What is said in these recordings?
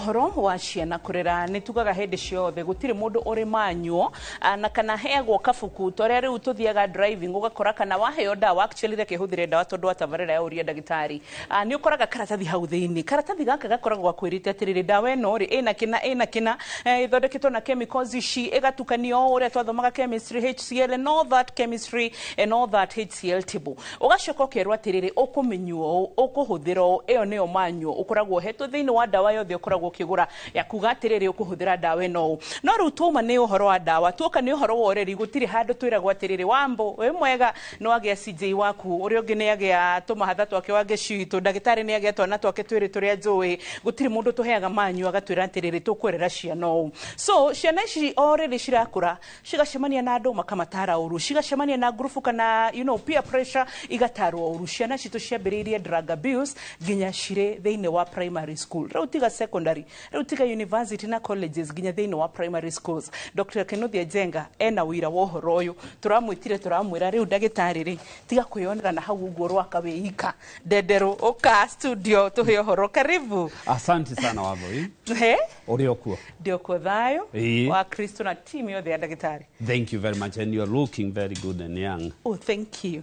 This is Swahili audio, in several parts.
horo wa ciana kurera nitugaga hindi ciothe gutire mundu uri manyo na kana heagwo kabuku toria riu tuthiaga driving ugakora kana waheo dawa actually reke huthire dawa tondu atabarira ya uria ndagitari ni ukoraga karatathi hau thiini karatathi gaka gakoragwo akwirite atiriri dawa eno ri ina kina ithondeketwo na chemicals ici igatukanio uria twathomaga chemistry HCl and all that chemistry and all that HCl table ugacoka ukerwa atiriri ukumenywo ukuhuthira iyo niyo manyo ukoragwo hetwo thiini wa dawa yothe ukoragwo kigura ya kuga atiriri ukuhuthira dawa eno no riu tuma ni uhoro wa dawa tuoka ni uhoro wa oreri gutiri handu twiragwo atiriri wambo we mwega no agia CJ waku uri ungi ni agia tumahatha twake wage citu ndagitari ni agia twana twake twiri turia njui gutiri mundu tuheaga manyu agatwira atiriri tukwerera ciana so ciana ici already cirakura cigacemania na andu makamatara uru cigacemania na grupu kana peer pressure igatarwo uru ciana citu ciambiririe drug abuse ginya cire thiini wa primary school riu tiga secondary riu tiga university na colleges ginya thiini wa primary schools Dr. Kenneth Jenga ena wira wa horo uyu turamwitire turamwira riu ndagitari ri tiga kwiyonera na hau uguo rwaka wihika ndendero oka studio tuhe horo karibu asante sana waboi he uri okuo ndio kothayo wa Kristo na team yothe ya ndagitari thank you very much and you are looking very good and young oh thank you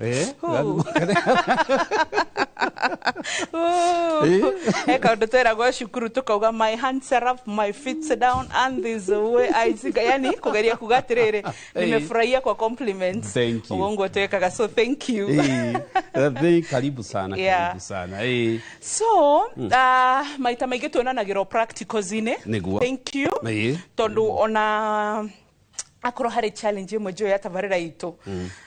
eka ndotera gwa shukuru tukauga my hands are up my feet down and this way I see yani kugeria kugatirire nimefurahia kwa compliments uongo tekaga so thank you karibu sana karibu sana so maita maingi tuonanagiro practicals ine thank you tondu ona akoro hari challenge imwe jo yatabarira itu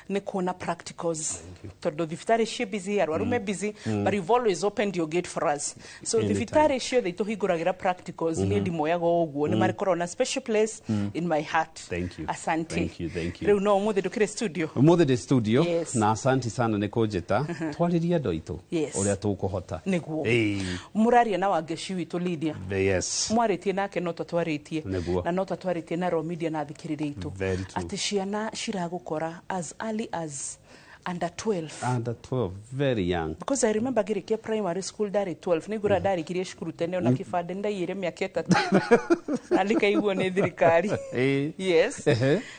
ni kuona practicals tondu thibitari cie busy arwarume busy but you've always opened your gate for us so thibitari cie they tuhinguragira practicals ni ndimoyaga uguo ni marikoro na special place in my heart thank you asante thank you riu no muthe dukire studio na asante sana ni kunjita twariria ndo itu uria tukuhota niguo muraria na wangeshi witu Lydia mwaritie nake no twaritie na no twaritie na Romedia na thikiriri ati ciana ciragukora as early as under 12 very young because I remember girikia primary school dari 12 nigura dari kirie shukuru tene ona kifade ndaire miaka 3 alika igwo ni thirikari yes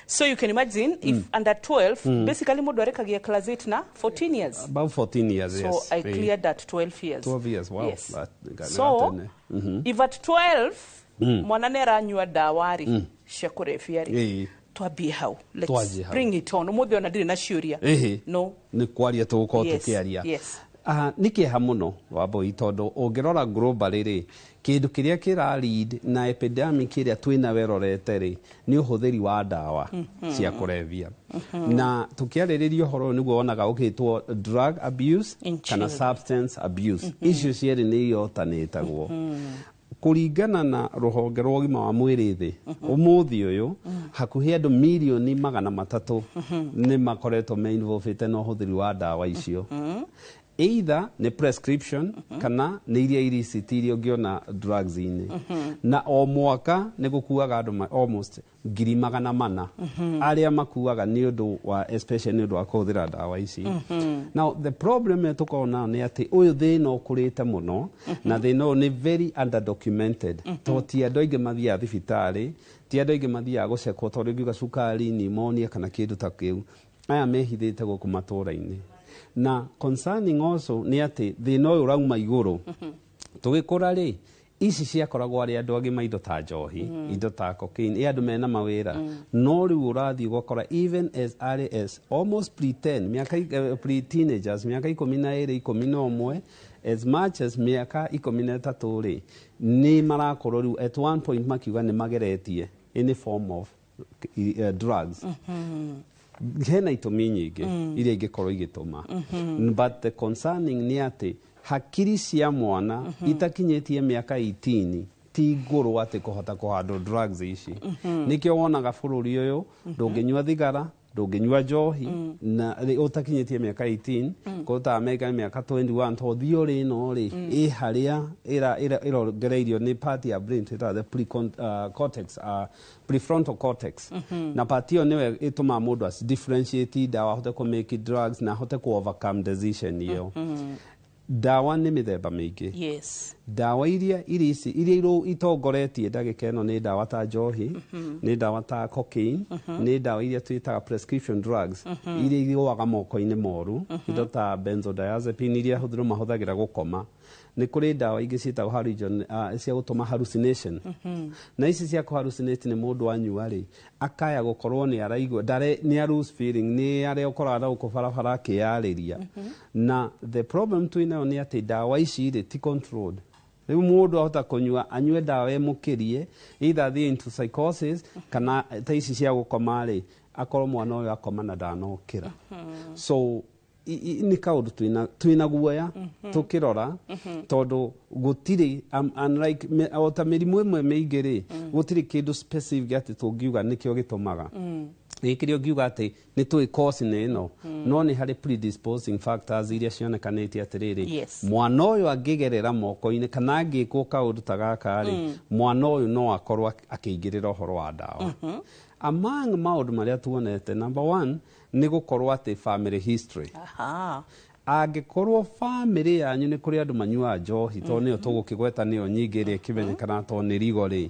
so you can imagine if under 12 basically mudu arekagia class 8 na 14 years about 14 years so I cleared that 12 years 12 years wow yes. So if at 12 mwana nera nyua dawari shakurefiari twabie hau let's bring it on umuthe ona ndire na ciuria no ni kwaria tuko tukiaria nikiha muno waboi tondu ungirora globally ri kindu kiria kira lead na epidemic kiria twina werorete ri ni uhuthiri wa dawa cia kurevia na tukiariririo horo niguo wonaga ukitwo drug abuse kana substance abuse icio cieri ni yotanitagwo kuringana na ruhonge rwa ũgima wa mwĩrĩ thi umuthi uyu hakuhi andu milioni 300 ni makoretwo me involved na uhuthiri wa dawa icio either ni prescription kana ni iria illicit iria ungiona drugs ine na o mwaka ni gukuaga andu almost 400,000 aria makuaga ni undu wa especially ni undu wa kuhuthira dawa ici now the problem tukona ni ati uyu thina ukurite muno na thina ni very underdocumented to ti andu aingi mathia thibitari ti andu aingi mathia gucekwo tondu ngiuga cukari pneumonia kana kindu ta kiu aya mehithite guku matura-ini na concerning also ni ati thina uyu urauma iguru tugikura ri ici ciakoragwo ari andu agi maindo ta njohi indo ta cocaine andu mena mawira no riu urathi gukora even as early as almost pre-teenagers miaka 12 11 as much as miaka 13 ri ni marakorwo riu at one point makiuga ni mageretie any form of drugs hena itumi nyingi iria ingikorwo igituma but the concerning ni ati hakiri cia mwana itakinyetie miaka 18 ti nguru ati kuhota kuhandle drugs ici nikio wonaga bururi uyu ndunginywa thigara ndunginywa njohi na utakinyetie miaka 18 kota America miaka 21 to thiori no ri haria irongereirio ni part ya brain the cortex prefrontal cortex na part iyo niwe ituma mundu as differentiate dawa hote ku make drugs na hote ku overcome decision iyo Dawa nĩ mĩthemba mĩingĩ. Yes. Dawa iria itongoretie ndagĩka ĩno nĩ dawa ta njohi, nĩ dawa ta cocaine, nĩ dawa iria twĩtaga prescription drugs, iria irũaga moko-inĩ moru, indo ta benzodiazepine iria mahũthagĩra gũkoma. Nĩ kũrĩ dawa ingĩ ciĩtagwo cia gũtũma hallucination. Na ici cia hallucinate nĩ mũndũ anyua-rĩ, akaya gũkorwo nĩ araigua, nĩ lose feeling, nĩ arĩa ũkoraga gũkũ barabara akĩyarĩria. Na the problem twĩnayo nĩ atĩ dawa ici-rĩ ti controlled. Rĩu mũndũ ahota kũnyua, anyue dawa mũkĩrie, either athiĩ into psychosis, kana ta ici cia gũkoma-rĩ, akorwo mwana ũyũ akoma na ndanokĩra. So nĩ kaũndũ twĩna guoya tũkĩrora, tondũ gũtirĩ, unlike ota mĩrimũ ĩmwe mĩingĩ-rĩ, gũtirĩ kĩndũ specific atĩ tũngiuga nĩkĩo gĩtũmaga. Gĩkĩrĩ ũngiuga atĩ nĩ tũĩ cause ĩno, no nĩ harĩ predisposing factors iria cionekanĩtie atĩrĩrĩ, mwana ũyũ angĩgerera moko-inĩ kana angĩkwo kaũndũ ta gaka-rĩ, mwana ũyũ no akorwo akĩingĩrĩra ũhoro wa ndawa. Among maũndũ marĩa tuonete, number one, nĩ gũkorwo atĩ family history. Angĩkorwo family yanyu nĩ kũrĩ andũ manyuaga njohi, tondũ nĩyo tũgũkĩgweta nĩyo nyingĩ ĩrĩa ĩkĩmenyekana tondũ nĩ rigo-rĩ,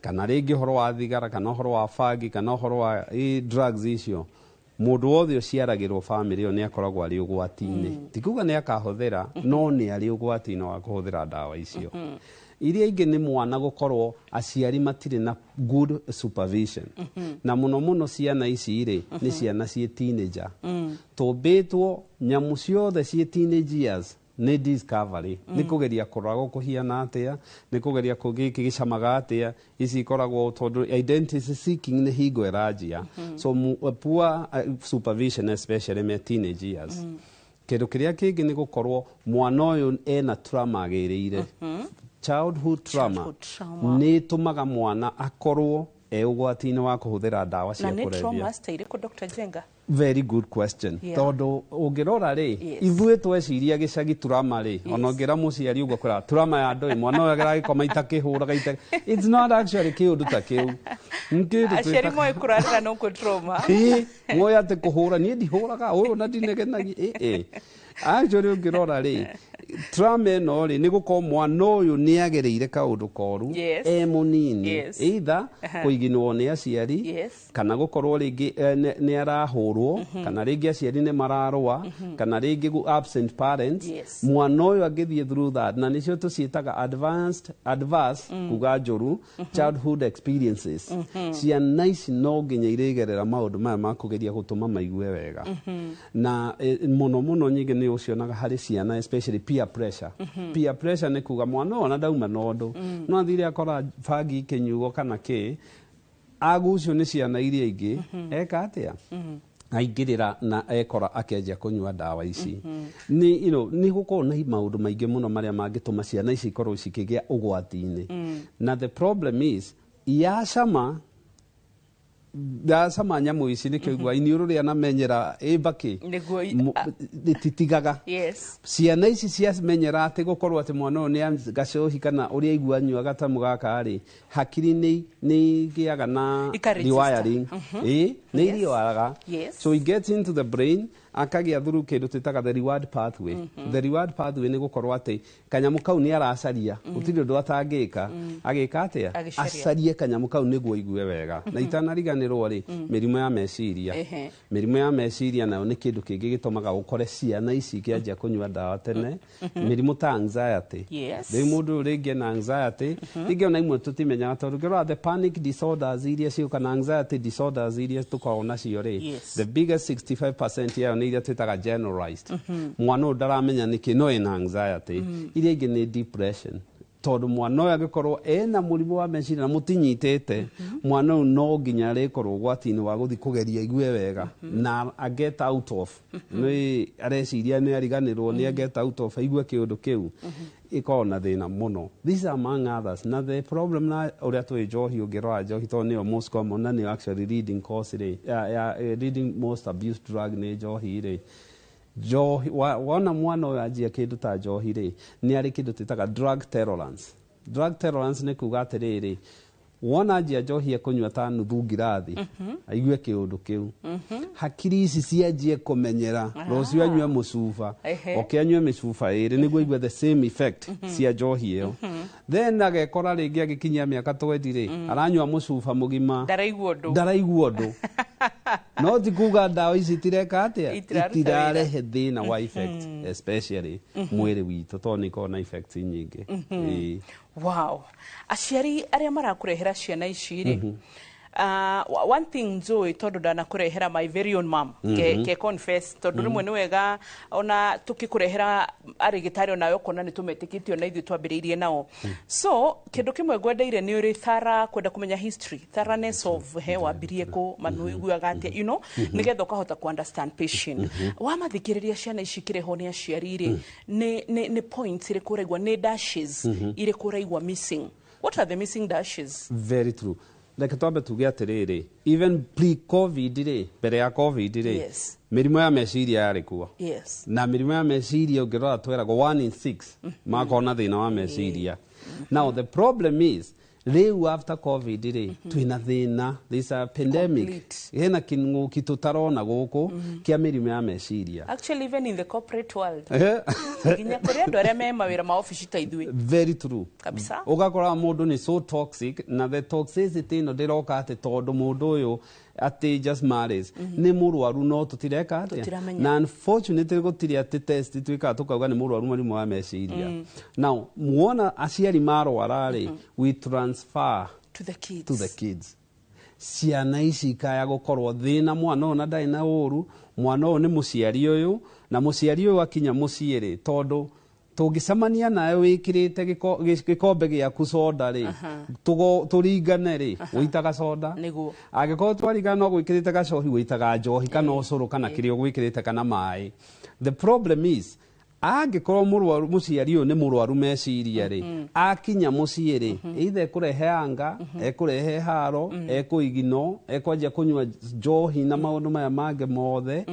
kana rĩngĩ ũhoro wa thigara, kana ũhoro wa bangi, kana ũhoro wa drugs icio, mũndũ wothe ũciaragĩrwo family ĩyo nĩ akoragwo arĩ ũgwati-inĩ. Ti kuuga nĩ akahũthĩra, no nĩ arĩ ũgwati-inĩ wa kũhũthĩra ndawa icio. Iria ingĩ nĩ mwana gũkorwo aciari matirĩ na good supervision. Na mũno ciana ici-rĩ, nĩ ciana ciĩ teenager. Tũmbĩtwo nyamũ ciothe ciĩ teenage years nĩ discovery, nĩ kũgeria kũrora kũhiana atĩa, nĩ kũgeria gĩkĩ gĩcamaga atĩa, ici ikoragwo tondũ identity seeking nĩ hingo ĩranjia. So poor supervision especially me teenage years. Kĩndũ kĩrĩa kĩngĩ nĩ gũkorwo mwana ũyũ ena trauma agĩrĩire. Childhood trauma nĩ tũmaga mwana akorwo ũgwati-inĩ wa kũhũthĩra ndawa cia kũrebia. Na nĩ trauma ĩrĩkũ Dr. Njenga? Very good question. Tondũ ũngĩrora-rĩ, ithuĩ tweciria gĩcagi trauma-rĩ, ona ũngĩra mũciari ũguo kwĩra trauma ya ndũĩ, mwana ũyũ agĩgĩkoma itakĩhũraga. It's not actually kĩũndũ ta kĩu. Aciari moĩ kũrarĩra nũkũ trauma. Moĩ atĩ kũhũra, niĩ ndihũraga, ũyũ na ndinegenagia. Actually ũngĩrora-rĩ, trauma ĩno-rĩ, nĩ gũkorwo mwana ũyũ nĩ agereire kaũndũ koru mũnini, either kũiginwo nĩ aciari, kana gũkorwo rĩngĩ nĩ arahũrwo, kana rĩngĩ aciari nĩ mararũa, kana rĩngĩ absent parents. Mwana ũyũ agĩthiĩ through that, na nĩcio tũciĩtaga adverse kuga njũru childhood experiences. Ciana ici no nginya irĩgerera maũndũ maya ma kũgeria gũtũma maigue wega. Na mũno nyingĩ nĩ ũcionaga harĩ ciana, especially peer pressure. Peer pressure nĩ kuga mwana ũyũ ona ndauma na ũndũ, no athire akora bangi ikĩnyuo kana kĩ, agucio nĩ ciana iria ingĩ, eka atĩa? Aingĩrĩra na ekora akĩanjia kũnyua ndawa ici. Nĩ gũkorwo na maũndũ maingĩ mũno marĩa mangĩtũma ciana ici ikorwo cikĩgĩa ũgwati-inĩ. Na the problem is, yacama nyamũ ici nĩ kĩigua iniũrũ rĩa namenyera ĩmbakĩ titigaga. Ciana ici ciamenyera atĩ gũkorwo atĩ mwana ũyũ nĩ gacohi kana ũrĩa aigua anyua gatamu gaka-rĩ, hakiri nĩ igĩaga na rewiring. Nĩ iriwaraga. So it gets into the brain, akagĩa through kĩndũ twĩtaga the reward pathway. The reward pathway nĩ gũkorwo atĩ kanyamũ kau nĩ aracaria, gũtirĩ ũndũ atangĩka, agĩka atĩa? Acarie kanyamũ kau nĩguo aigue wega. Na itanariganĩrwo-rĩ, mĩrimũ ya meciria. Mĩrimũ ya meciria nayo nĩ kĩndũ kĩngĩ gĩtũmaga ũkore ciana ici ikĩanjia kũnyua ndawa tene. Mĩrimũ ta anxiety. Rĩu mũndũ rĩngĩ na anxiety, rĩngĩ ona imwe tũtimenyaga, tondũ ũngĩrora the panic disorders iria ciũka na anxiety disorders iria tũkoragwo nacio-rĩ, the biggest 65% yayo nĩ iria twĩtaga generalized. Mwana ũyũ ndaramenya nĩkĩ, no ena anxiety. Iria ingĩ nĩ depression. Tondũ mwana ũyũ angĩkorwo ena mũrimũ wa meciria na mũtinyitĩte, mwana ũyũ no nginya arĩkorwo ũgwati-inĩ wa gũthiĩ kũgeria aigue wega na a get out of. Nĩ areciria nĩ ariganĩrwo, nĩ a get out of, aigue kĩũndũ kĩu, ĩkorwo na thĩna mũno. These are among others. Na the problem na ũrĩa tũĩ njohi, ũngĩrora njohi tondũ nĩyo most common na nĩyo actually leading cause-rĩ, leading most abused drug nĩ njohi-rĩ. Njohi, wona mwana ũyũ anjia kĩndũ ta njohi-rĩ, nĩ arĩ kĩndũ twĩtaga drug tolerance. Drug tolerance nĩ kuga atĩrĩrĩ, wona njia njohi ekunywa ta nuthu ngirathi aigue kiundu kiu hakiri ici cianjie kumenyera rucio anyue mucuba okianyue micuba iri niguo igue the same effect cia njohi iyo then agekora ringi agikinyia miaka 20 ri aranyua mucuba mugima ndaraigua undu no tikuga ndawa ici tireka atia itirarehe thina wa effect especially mwiri witu to niko na effects nyingi. Wow. Aciari aria marakurehera ciana ici ri one thing njui tondu ndana kurehera my very own mom ke confess tondu rimwe ni wega ona tukikurehera arigitari ona yo kona ni tumetikitio na ithu twambiriirie nao so kindu kimwe gwendeire ni uri thara kwenda kumenya history thoroughness of he wambirie ku manuiguaga atia you know nigetha ukahota ku understand patient wamathikiriria ciana ici kireho ni aciari ri ni points iri kuraigwa ni dashes iri kuraigwa missing. What are the missing dashes? Very true. Like twambe tuge atiriri even pre-covid ri mbere ya covid ri mirimo ya meciria yari kuo na mirimo ya meciria ungirora tweragwo 1 in 6 makona thina wa meciria. Now the problem is riu after covid ri twina thina, this a pandemic hena kinguki tutarona guku kia mirimo ya meciria. Actually even in the corporate world nginya kuri andu aria me mawira ma office ta ithui. Very true kabisa. Ugakora mundu ni so toxic na the toxicity no ndiroka ati tondu mundu uyu ati just marries ni murwaru no tutireka ati na unfortunately gutiri ati test twika tukauga ni murwaru murimo wa meciria. Now muona aciari marwara ri we transfer to the kids. Ciana ici kaya gukorwo thina mwana ona ndai na uru mwana uyu ni muciari uyu na muciari uyu akinya muciiri tondu tungicamania nawe wikirite gikombe giaku soda ri turingane ri uitaga soda niguo agikorwo twarigana no gwikirite gacohi uitaga njohi kana ucuru kana kirio gwikirite kana mai. The problem is angikorwo murwaru muciari uyu ni murwaru meciria ri akinya muciiri either ekurehe anga ekurehe haro ekuigino ekwanjia kunywa njohi na maundu maya mange mothe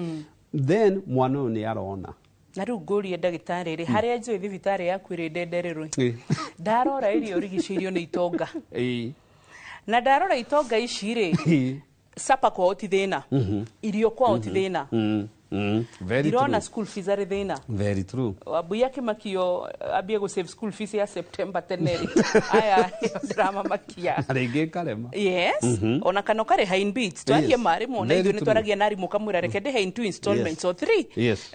then mwana uyu ni arona. Na riu ngurie ndagitari ri haria njui thibitari yaku iri ndendererwe ndarora irio rigicirio ni itonga na ndarora itonga ici ri sapa kwa oti thina irio kwa oti thina very true. Dirona school fees are thina. Very true. Abuya kimakio abie go save school fees ya September teneri aya drama makia arege kalema. Yes ona kano kare hain beats twarie mari mo na ithu ni twaragia nari mukamwira rekede hain 2 installments or 3. Yes.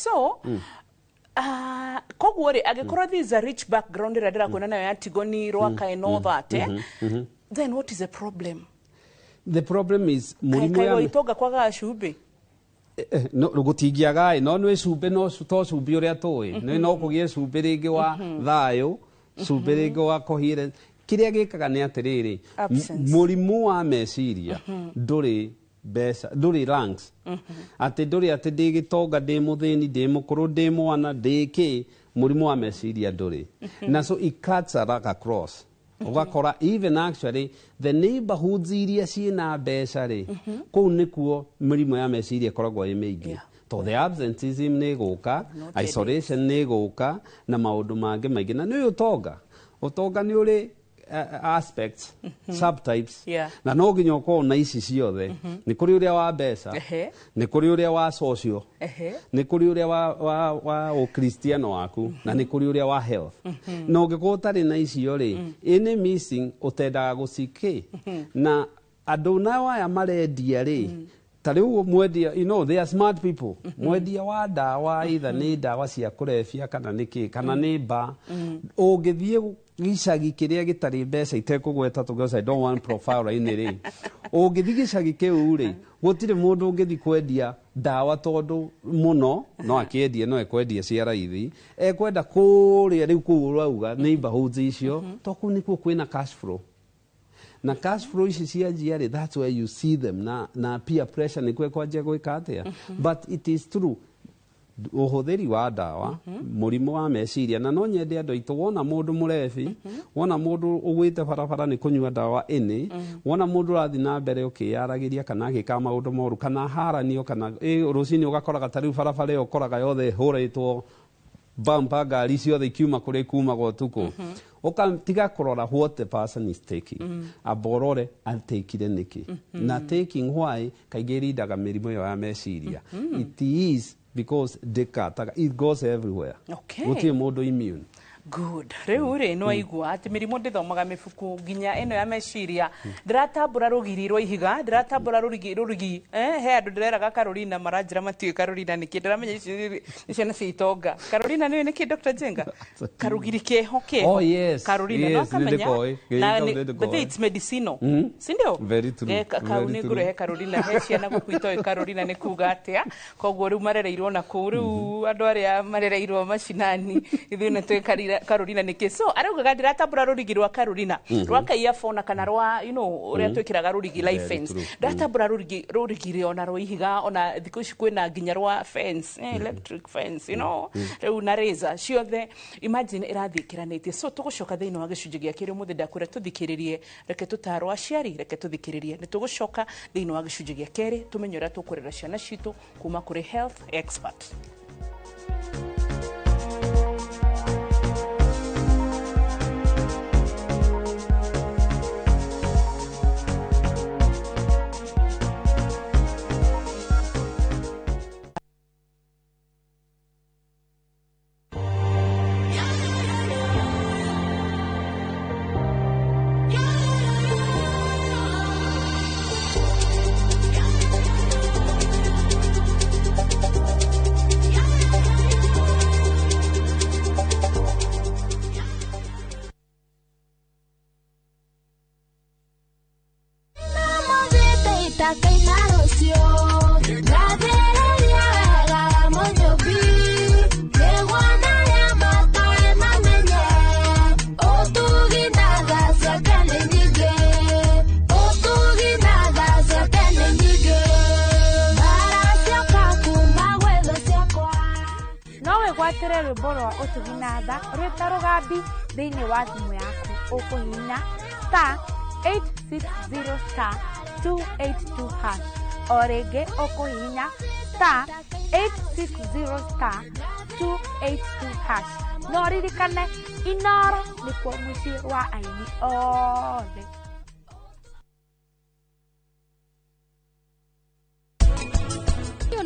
So kogwore agikorwo this is a rich background radira kona nayo Antigoni Rwaka and all that then what is the problem? The problem is murimo ya itoga kwaga cumbi no gutingiaga no nwe cumbi no to cumbi uria toi no kugie cumbi ringi wa thayo cumbi ringi wa kohire kiria gikaga ni atiriri murimo wa meciria nduri besa nduri ranks ati nduri ati ndigitonga ndi muthini ndi mukuru ndi mwana ndiki murimo wa meciria nduri na so it cuts across. Ugakora even actually the neighborhoods iria ciina mbeca ri kuu nikuo mirimo ya meciria koragwo imeigi to the absenteeism ni guka isolation ni guka na maundu mangi maingi na ni utonga ni uri aspects subtypes na no nginya ukorwo na ici ciothe ni kuri uria wa mbeca ni kuri uria wa social ni kuri uria wa ukristiano waku na ni kuri uria wa health no ungikorwo utari na icio ri ini missing utendaga guciki na andu nao aya marendia ri tariu mwendia you know they are smart people mwendia wa dawa either ni dawa cia kurefia kana niki kana ni ba ungithie gicagi kiria gitari mbeca itekugweta tugoca I don't want profile ini ri ungithi gicagi kiu ri gutire mundu ungithi kwendia dawa tondu muno no akiendie no ekwendia cia raithi ekwenda kuria riu ku rauga neighborhoods icio to ku nikuo kwina cash flow na cash flow ici cia jiari that's where you see them na peer pressure ni kwe kwajia gwika atia but it is true uhuthiri wa dawa murimo wa meciria na no nyende andu itu wona mundu murefi wona mundu ugwite barabara ni kunywa dawa ini wona mundu rathi na mbere ukiyaragiria kana agika maundu moru kana haranio kana rucini ugakora gatari barabara yo koraga yothe huritwo bumper ngari ciothe ikiuma kuri kuma gwa tuko ukatiga kurora what the person is taking aborore atekire niki na taking why kaigeri daga mirimo ya meciria it is because it goes everywhere guti mundu immune. Good. Reure no igua ati mirimo ndithomaga mifuku ginya eno ya meciria ndiratambura rugirirwo ihiga ndiratambura rurigi he andu ndireraga Carolina maranjira matiwe Carolina niki ndiramenya icio na citonga Carolina niwe niki Dr. Jenga karugiri keho keho oh yes Carolina no kamenya na but it's medicinal sindio very true kauni ngurehe Carolina he ciana gukwito Carolina ni kuga atia koguo riu marereirwo na kuu riu andu aria marereirwo macinani ithu ne twe Carolina niki so arauga ndiratambura rurigi rwa Carolina rwa kaia phone kana rwa uria twikiraga rurigi life fence ndiratambura rurigi rio na rwa ihiga ona thiku ici kwina nginya rwa fence electric fence riu na razor ciothe imagine irathikiranĩtie so tugucoka thiini wa gicunjĩ gĩa kĩrĩ mũthĩ ndakwĩra tũthikĩrĩrie reke tũtarwo aciari reke tũthikĩrĩrie nĩ tũgucoka thiini wa gicunjĩ gĩa kĩrĩ tũmenye ũrĩa tũkũrera ciana citũ kuma kũrĩ health expert. Rwimbo utuginatha rwita rugambi thiini wa thimu yaku ukuhinya *860*282# o ringi ukuhinya *860*282# no ririkane Inooro nikuo mucii wa aini othe.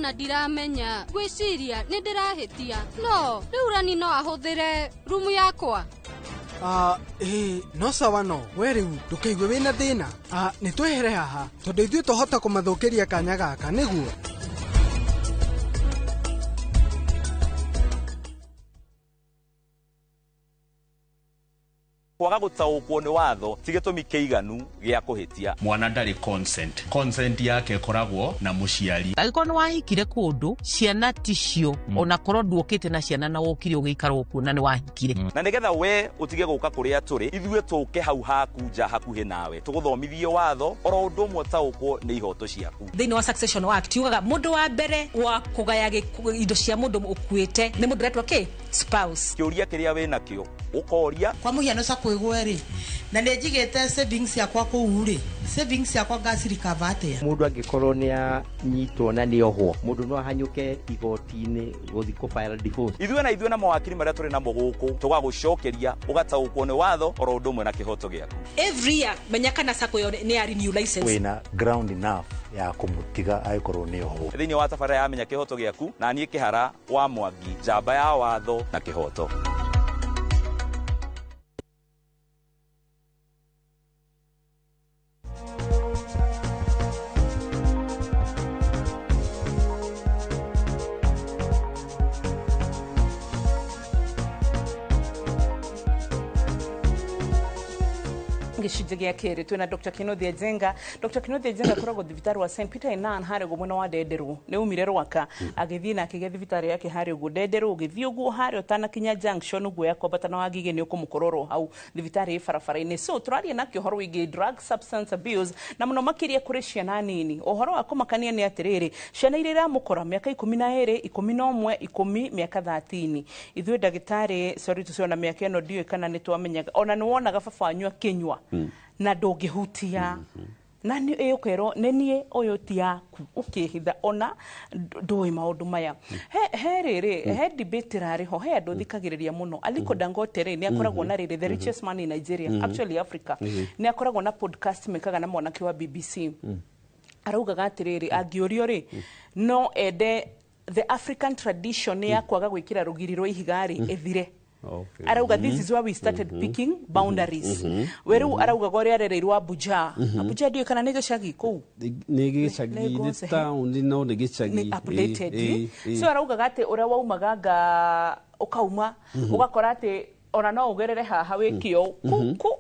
Na ndiramenya gwiciria ni ndirahitia no riurani no ahuthire rumu yakwa no sawa no we riu ndukaigwe wina thina ni twehere haha tondu ithuĩ tuhota kumathukiria kanya gaka niguo kwaga gutaukwo ni watho ti gitumi kiiganu gia kuhitia mwana ndari consent yake koragwo na muciari agiko ni wahikire kundu ciana ticio ona korwo nduokite na ciana na wokire ugiikara kuo na ni wahikire na nigetha we utige guka kuria turi ithuĩ tuke hau haku nja hakuhi nawe tuguthomithie watho oro undu umwe taukwo ni ihoto ciaku thiini wa Succession Act yugaga mundu wa mbere wa kugaya indo cia mundu ukuite ni mundu retwa ki spouse kiuria kiria wina kio ukoria kwa muhiano sa kwigweri na nä njigä savings yakwa kũu rĩ savings yakwa ngacirika vate mundu angikorwo ni anyitwo na ni ohwo mundu no ahanyuke igoti-inĩ guthi ku file divorce ithuĩ na mawakiri maria turi namo guku tugagucokeria ugataukwo ni watho oro undu umwe na kihoto giaku every year menya kana sako yo ni ya renew license wina ground enough ya kumutiga aikorwo ni ohwo thiini wa tabara ya menya kihoto giaku na nie kihara wa Mwangi njamba ya watho na kihoto. gicunjĩ gĩa kerĩ twina Dr. Kinothia Njenga. Dr. Kinothia Njenga koragwo thibitarĩ wa St Peter Inan harĩ ũguo mwena wa Ndenderu nĩ umire Rwaka agĩthiĩ na akĩgĩa thibitarĩ yake harĩ ũguo Ndenderu ũgĩthiĩ ũguo harĩ ũtanakinya junction ũguo ya kwambatana wa Ngigĩ nĩ ũkũmũkororwo hau thibitarĩ barabara-inĩ. So tũraria na ũhoro wĩgiĩ drug substance abuse na mũno makĩria kũrĩ ciana nini. Ũhoro wa kũmakania nĩ atĩrĩrĩ, ciana iria iramũkora mĩaka 12, 11, 10, mĩaka 30. Ithuĩ ndagĩtarĩ sorry tuciona mĩaka ĩno ndiũĩ kana nĩ twamenyaga ona nĩ wonaga baba wanyu akĩnyua na ndũngĩhutia na ni ukero nenie oyo ti yaku ukihitha ona ndoi maundu maya he riri he debate rari ho he andu thikagiriria muno Aliko Dangote ri ni akoragwo na riri the richest man in Nigeria actually Africa ni akoragwo na podcast mekaga na mwanake wa BBC araugaga atiriri angiurio ri no ende the African tradition ya kwaga gwikira rugiri rwa ihigari ethire. Arauga this is where we started picking boundaries. Weru arauga gore arereirwo Abuja. Abuja dio kana nige shagi ku. Nige shagi the town no nige shagi. Updated. So arauga gate ora waumagaga ukauma ugakora ate ona no ugerere haha wikio ku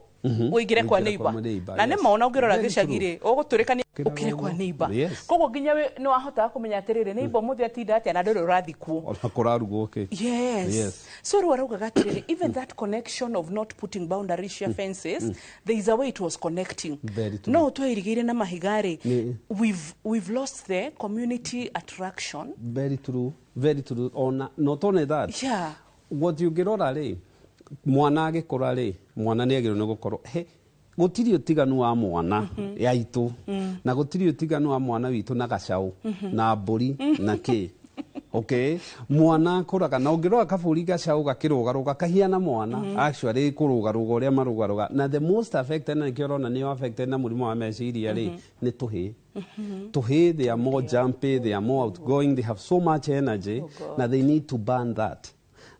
uigire kwa neighbor. Na ne maona ugirora gicagire uguturikania ukire kwa neighbor. Kogo ginya we no ahota kumenya atirire neighbor muthi atinda ati ana ndoro rathikwo. Ona kurarugo okay. Yes. So ruaruga gatirire even that connection of not putting boundaries fences there is a way it was connecting. No twirigire na mahigari we've lost the community attraction. Very true. Very true. Ona not only that. Yeah. What you gerora ri mwana agikora ri mwana ni agirwo gukorwo he gutiri utiganu wa mwana yaitu na gutiri utiganu wa mwana witu na gacau na mburi na ki okay mwana kuraga na ungirwa kaburi gacau gakirugaruga kahiana mwana actually kurugaruga uria marugaruga na the most affected na kiorona ni affected na murimo wa meciria ri ni tuhi tuhi they are more jumpy they are more outgoing they have so much energy na they need to burn that.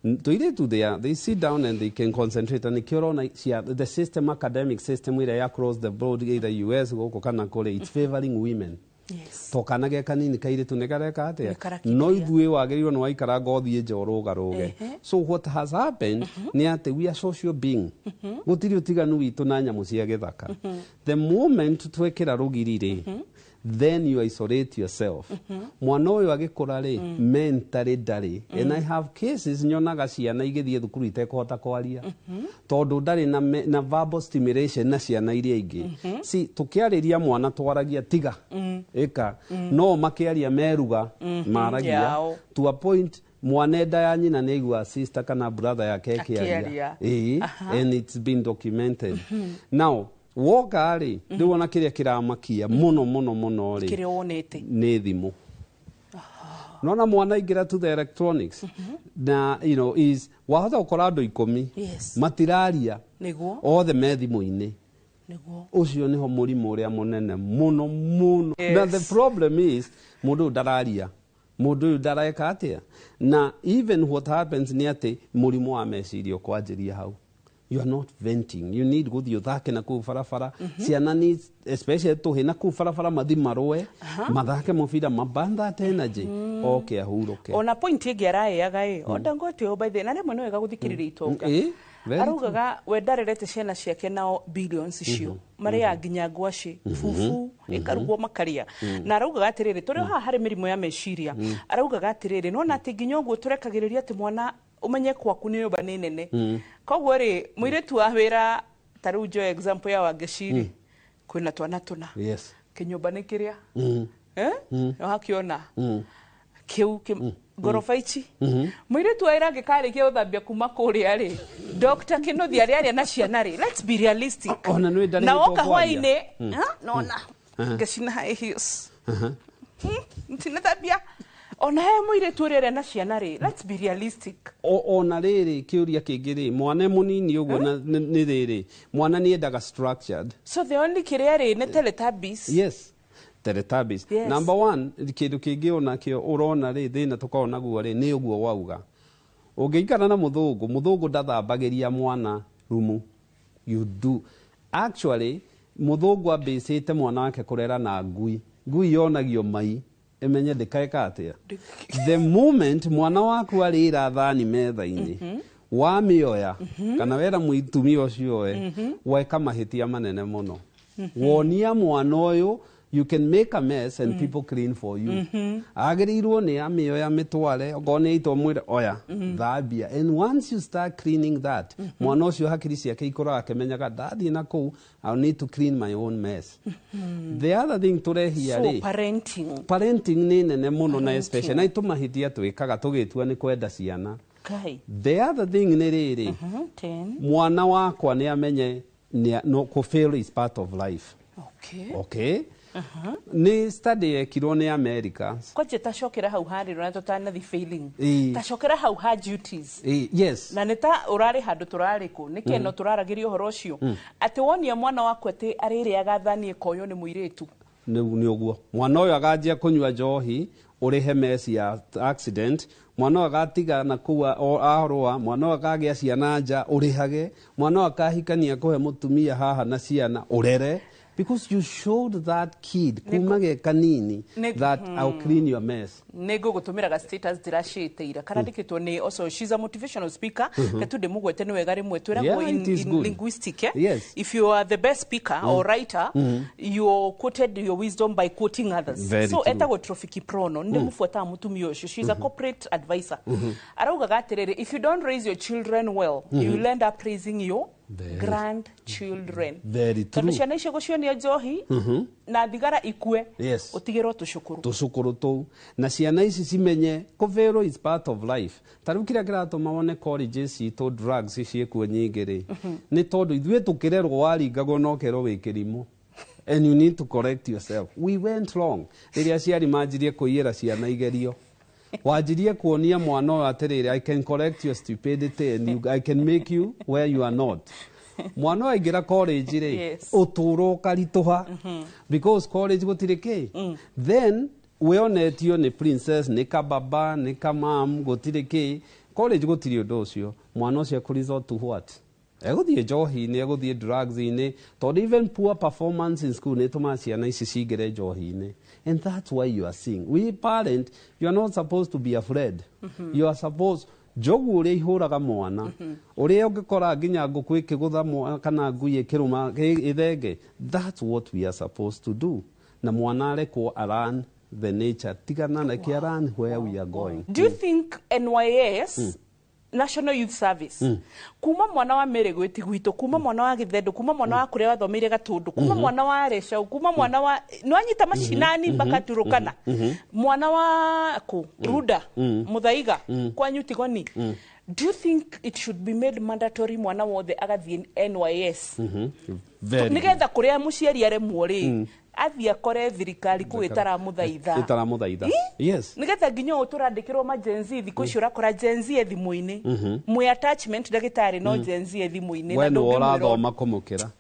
They sit down and they can concentrate on the system, academic system where across the board, either US or it's favoring women. Yes. Tokanage kanini kaire tunegareka atia. No ibue wagiriwo no aikara gothie njoroga roge. So what has happened ni ati we are social being. Gutiri utiganu witu na nyamu cia githaka. The moment twekera rugirire then you isolate yourself. Mwana uyu agikura ri mentally ndari and I have cases nyonaga ciana igithie thukuru itekuhota kwaria tondu ndari na verbal stimulation na ciana iria ingi si tukiariria mwana twaragia tiga eka no makiaria meruga maragia to a point mwanenda ya nyina ni igua sister kana brother yake kiaria and it's been documented. Now woka ri ndiwona kiria kiramakia muno ri kiria wonete ni thimu nona mwana ingira to the electronics na you know is wahota ukora andu 10 matiraria niguo othe me thimu-ini niguo ucio niho murimo uria munene muno na the problem is mundu ndararia mundu ndareka atia na even what happens ni ati murimo wa meciria kwanjiria hau. You are not venting. You need good yuthake na ku farafara. Ciana needs especially to hina ku farafara mathi maroe. Mathake mufida mabanda at energy. Okay ahuroke. Ona point igi araeaga o Dangote o by the na remwe no wega guthikirira itonga. Arugaga we ndarerete ciana ciake nao billions icio. Maria nginya ngwaci fufu ikarugwo makaria. Na arugaga atiriri turi ha hari mirimo ya meciria. Arugaga atiriri no na ati nginya uguo turekagiriria ati mwana umenye kwaku ni yoba ni nene koguo ri muiretu wa wira taru jo example ya wageciri kwina twana tuna kinyumba ni kiria no hakiona kiu gorofa ichi muiretu wa ira ngikarikia uthambia kuma kuria ri Dr. Kinothi aria na ciana ri let's be realistic na woka hwaine nona ngecina hios ntinathabia ona he muiretu rere na ciana ri let's be realistic ona riri kiuria kingi ri mwana munini uguo ni riri mwana ni endaga structured so the only kiria ri ni Teletubbies. Yes Teletubbies. Number 1 kindu kingi ona kio urona ri thina tukona guo ri ni uguo wauga ungiikara na muthungu ndathambagiria mwana rumu you do actually muthungu ambicite mwana wake kurera na ngui yonagio mai emenye ndikaeka atia the moment mwana waku arira thani metha-ini wamioya kana wera muitumia ucio weka mahitia manene muno wonia mwana uyu you can make a mess and people clean for you agirirwo ni amioya mitware ogone ito mwire oya thambia and once you start cleaning that mwana ucio hakiri ciake ikora akemenyaga ndathie na ku I need to clean my own mess. The other thing turehia ri parenting ni nene muno na especially na itumahitia twikaga tugitua ni kwenda ciana. The other thing ni riri mwana wakwa ni amenye no ku fail is part of life. Okay. Ni study ekirwo ni America. Kwa jeta shokera hau hari na totana the failing. Ta shokera hau ha duties. Yes. Na neta urari handu turari ku nike no turaragirio horo cio. Ati wonia mwana waku ati arire agathanie koyo ni muiretu. Ni uguo. Mwana uyu aganjia kunywa njohi urihe mesi ya accident. Mwana agatiga na kuwa ahorwa, mwana akagia ciana nja urihage, mwana akahikania kuhe mutumia haha na ciana urere. Because you showed that kid kumage kanini that I'll clean your mess. Nego gutumira ga status dirashiteira karandikitwo ni also she's a motivational speaker katude mugwete ni wega rimwe twiragwo in linguistic. Yes. If you are the best speaker or writer, you quoted your wisdom by quoting others. So etagwo Trofiki Prono ndi mufuata mutumia ucio. She's a corporate advisor. Arauga gaterere, if you don't raise your children well, you will end up praising your grandchildren. Very true. Tondu ciana icio gucionia njohi na thigara ikue utigirwo tucukuru tu na ciana ici cimenye kovero is part of life. Tariu kira kiratuma wone colleges to drugs ciekuo nyingi ri ni tondu ithuĩ tukirerwo waringagwo no kerwo wikirimo. And you need to correct yourself. We went wrong. Riria ciari manjirie kuiyera ciana igerio. Wajirie kuonia mwana wa atirire, I can correct your stupidity and I can make you where you are not. Mwana wa ingira college ri uturo karituha because college gutire ki. Then we onetio ni princess ni kababa ni kamam gutire ki. College gutire undu ucio. Mwana ucio kurizo to what? Eguthie njohi-inĩ, eguthie drugs-inĩ, tondũ even poor performance in school nĩtũmaga ciana ici cingĩre njohi-inĩ. And that's why you are seeing. We parent, you are not supposed to be afraid. You are supposed, njogu ũrĩa ihũraga mwana, ũrĩa ũngĩkora nginya ngũkũ ĩkĩgũtha kana ngui ĩkĩrũma ĩthenge, that's what we are supposed to do. Na mwana arekwo aran the nature, tigana na kiaran where we are going. Do you think NYS National Youth Service kuma mwana wa mere gwiti gwito kuma mwana wa githendu kuma mwana wa kuria wathomeire gatundu kuma mwana wa resha kuma mwana wa nwanyita mashinani mpaka turukana mwana wa ku ruda muthaiga kwa nyutigoni. Do you think it should be made mandatory mwana wothe agathie NYS nigetha kuria muciari are muori athia kore thirikari ku itaramuthaitha yes nigetha nginya uturandikirwo ma Gen Z thiku icio urakora Gen Z ethimu-ini mwe attachment ndagitari no Gen Z ethimu-ini na ndu urathoma kumukira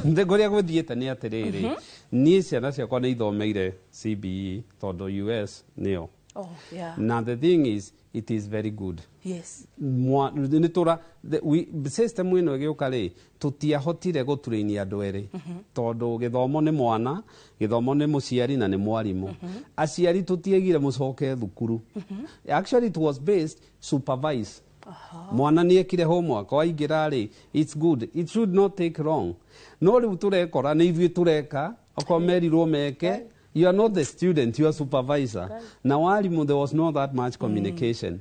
nguria guthiete ni atiriri ni ciana ciakwa ni ithomeire CBE tondu US nio. Now the thing is, it is very good. Yes. Nitura system ino giuka ri tutiahotire guturainia andu eri tondu githomo ni mwana, githomo ni muciari na ni mwarimu. Aciari tutiegire mucoke thukuru. Actually it was based supervise. Mwana ni ekire homework waingira ri it's good, it should not take long. No riu turekora ni ithuĩ tureka okomerirwo meke. You are not the student, you are supervisor. Now, there was not that much communication.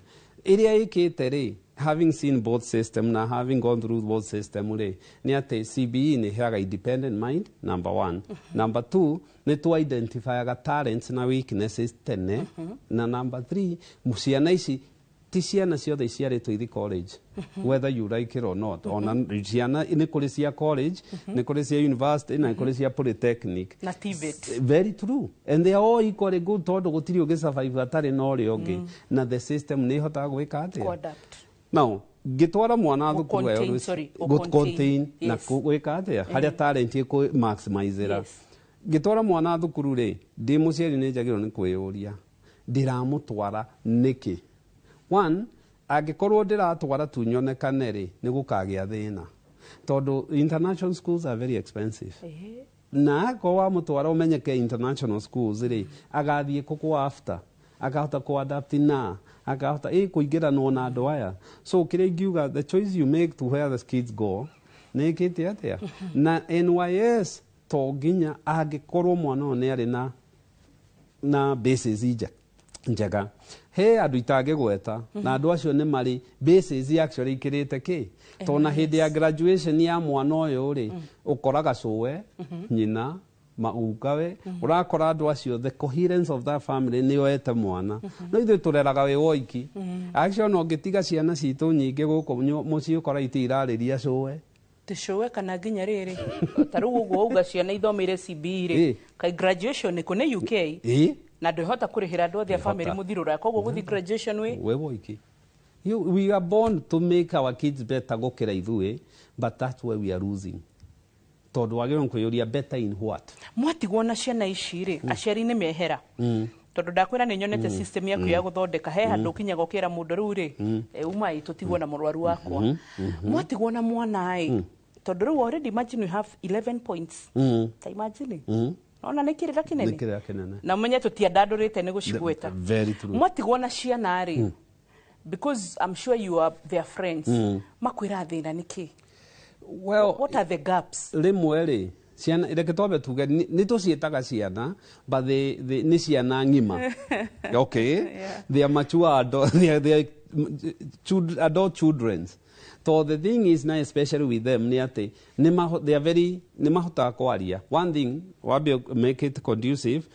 Having seen both systems, now having gone through both systems, CBE ni have independent mind, number one. Number two, ni to identify talents na weaknesses tene. Na number three, musiana isi tisiana ciothe iciarĩtwo ithi college whether you like it or not. Ona ciana nĩ kũrĩ cia college, nĩ kũrĩ cia university, na nĩ kũrĩ cia polytechnic. Na TVET. Very true. And they are all equally good tondũ gũtirĩ ũngĩ-survive atarĩ na ũrĩa ũngĩ. Na the system nĩ ĩhotaga gwĩka atĩa. Now, ngĩtwara mwana thukuru contain na gwĩka atĩa harĩa talent ĩkũ-maximize-ra. Ngĩtwara mwana thukuru-rĩ, ndĩ mũciari nĩ njagĩrĩirwo nĩ kwĩyũria ndiramũtwara nĩkĩ. One, angikorwo ndiratwara tu nyonekane ri ni gukagĩa thĩna tondu international schools are very expensive. Na ko wa mutwara umenyeke international schools ri agathie kuku after akahota ku adapt na akahota kuingĩranwo na andũ aya. So kire ngiuga the choice you make to where the kids go ni kiti atia na NYS to nginya angikorwo mwana one ari na basis njega. He andu itangĩgweta na andu acio nĩ marĩ basis actually ikĩrĩte ki tona hĩndĩ ya graduation ya mwana ũyũ rĩ ũkoraga cũwe nyina maugawe urakora andu acio the coherence of that family nĩ yoete mwana no ithuĩ tũreraga wĩ woiki actually no ngĩtiga ciana citũ nyingĩ gũkũ mũciĩ ũkora itirarĩria cũwe tishowe kana nginya riri taru ugo uga ciana ithomire CBE kai graduation ni kune UK na ndohota kurihira ndo thia family muthirura koguo guthi graduation we woiki we are born to make our kids better gokera ithue but that's where we are losing tondu wagirwo kwiyuria better in what mwatigwo na ciana ici ri aciari ni mehera tondu ndakwira ni nyonete system yaku ya guthondeka he handu kinya gokira mundu riu ri uma itutigwo na murwaru wakwa mwatigwo na mwana ai tondu riu already imagine we have 11 points ta imagine ona nikirira kinene na menye tutiandandurite ni gucigweta mwatigwo na ciana ri because I'm sure you are their friends makwira thina niki well what are the gaps rimwe ri ciana reke twabe tuge ni tucietaga ciana but ni ciana ngima okay they are mature adult they are adult children. So the thing is now, especially with them, they are very kwaria. One thing, make it conducive.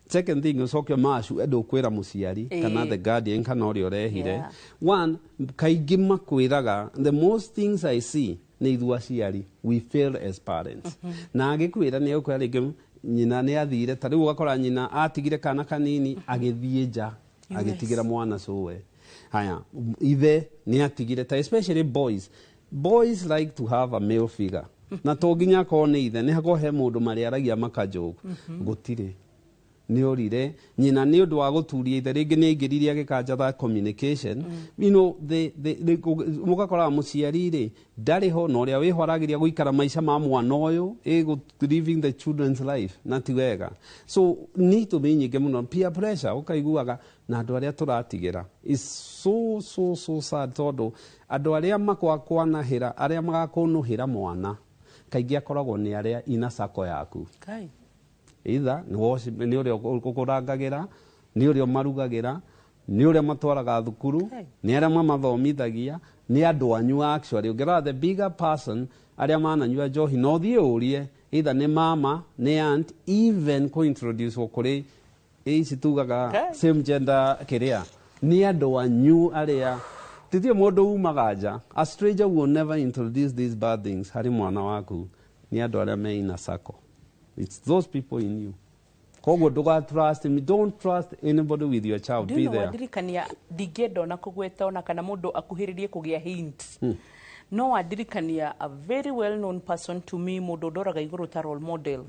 Second thing is okay, mashu edo kwera musiari kana the guardian kana ori orehire. One, kaigima kwiraga. The most things I see ni idhuaciari. We fail as parents. Na agikwira ni ukwira gim nyina ni athire tari ugakora nyina atigire kana kanini agithie nja agitigira mwana sowe. Haya, ithe ni atigire ta especially boys like to have a male figure na toginya ko ni ithe ni hago he mundu mari aragia makajogu gutire ni orire nyina ni undu wa guturia ithe ringi ni ingiriria agikanja that communication you know the mugakora muciari ri ndari ho no ria wihwaragiria guikara maisha ma mwana uyu living the children's life na tiwega so need to be nyinge muno peer pressure ukaiguaga na andu aria turatigira is so sad tondu andu aria makwanahira aria magakunuhira mwana kaingi akoragwo ni aria ina sako yaku kai either ni uria ukurangagira ni uria marugagira ni uria matwaraga thukuru ni aria mamathomithagia ni andu anyu actually ungera the bigger person aria mananyua njohi no thie urie either ni mama ni aunt even ko introduce okuri ici tugaga same gender kiria ni andu anyu aria titie mundu umagaja a stranger will never introduce these bad things hari mwana waku ni andu aria me ina sako. It's those people in you. Kogo doga trust me, don't trust anybody with your child. Be there. Wadirikania digedo na kugweta ona kana mundu akuhiririe kugia hint. No wadirikania a very well known person to me mundu doraga iguru ta role model.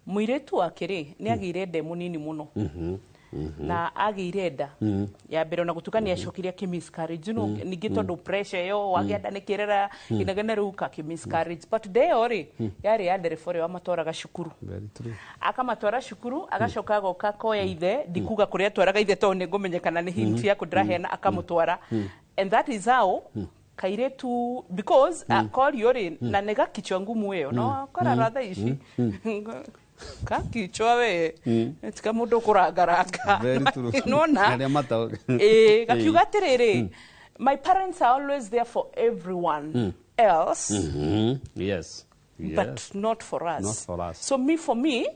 Muiretu wakiri ni agire demo nini muno. Na agireda ya mbere na gutukania shokiria miscarriage no ningi tondu pressure yo wagienda nikirera inagana ruka miscarriage but they ori yari yandere fore wa matoraga shukuru very true akamatora shukuru agashoka goka koya ithe dikuga kuria twaraga ithe to ni ngumenyekana ni hint ya kudrahena akamutwara and that is how kairetu because call yori na nega kichwa ngumu yo no kora rather ishi kichwa we tika mundu kurangaranga nona gakiuga tiriri my parents are always there for everyone else yes but not for us so for me